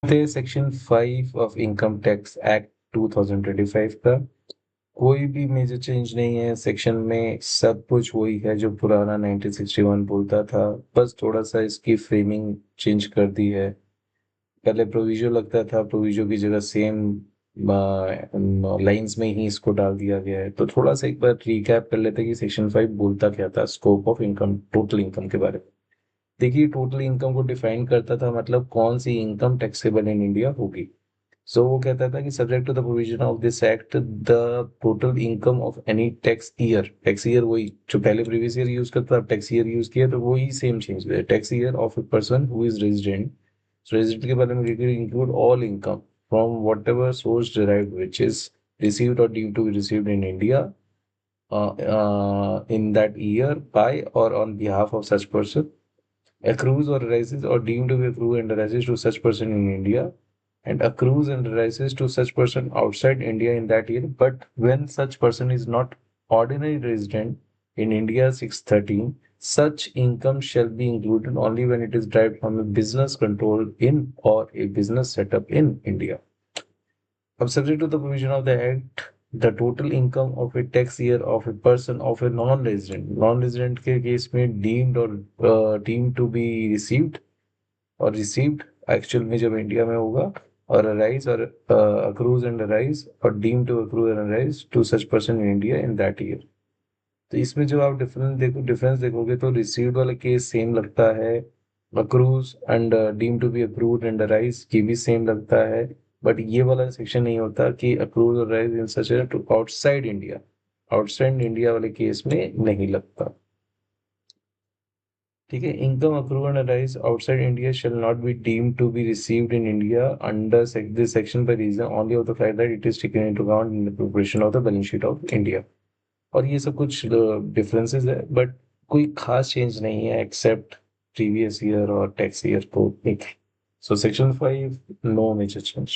थे section 5 of income tax act 2025 का। कोई भी मेजर चेंज नहीं है सेक्शन में, सब कुछ वही है जो पुराना 1961 बोलता था। बस थोड़ा सा इसकी फ्रेमिंग चेंज कर दी है। पहले प्रोविजो लगता था, प्रोविजो की जगह सेम लाइंस में ही इसको डाल दिया गया है। तो थोड़ा सा एक बार रिकैप कर लेते हैं कि सेक्शन 5 बोलता क्या था scope of income, total income के बारे में। देखिए, टोटल इनकम को डिफाइन करता था, मतलब कौन सी इनकम टैक्सेबल इन इंडिया होगी। सो वो कहता था कि subject to the provision of this act the total income of any tax year वही जो पहले प्रीवियस ईयर यूज करता था, टैक्स ईयर यूज किया तो वही सेम चेंज है। Tax year of a person who is resident. So resident के बारे में include all income from whatever source derived which is received और due to be received in India in that year by or on behalf of such person, accrues or arises or deemed to be accrue and arises to such person in India, and accrues and arises to such person outside India in that year, but when such person is not ordinary resident in India 613, such income shall be included only when it is derived from a business controlled in or a business set up in India. Now, subject to the provision of the Act, the total income of a tax year of a person of a non-resident के case में deemed to be received actual में जब India में होगा, और arise और accrues and arise और deemed to accrue and arise to such person in India in that year। तो इसमें जब आप डिफरेंस देखोगे तो रिसीव्ड वाला केस सेम लगता है, accrues and deem to be accrued and arise की भी सेम लगता है। बट ये वाला सेक्शन नहीं होता कि अक्रूज और arise in such to outside India वाले केस में नहीं लगता। ठीक है, income accrue and arise outside India shall not be deemed to be received in India under this section by reason only of the fact that it is taken into account in the preparation of the balance sheet of India. और ये सब कुछ differences है, but कोई खास change नहीं है except previous year और टैक्स ईयर को एक। So section 5 no major change.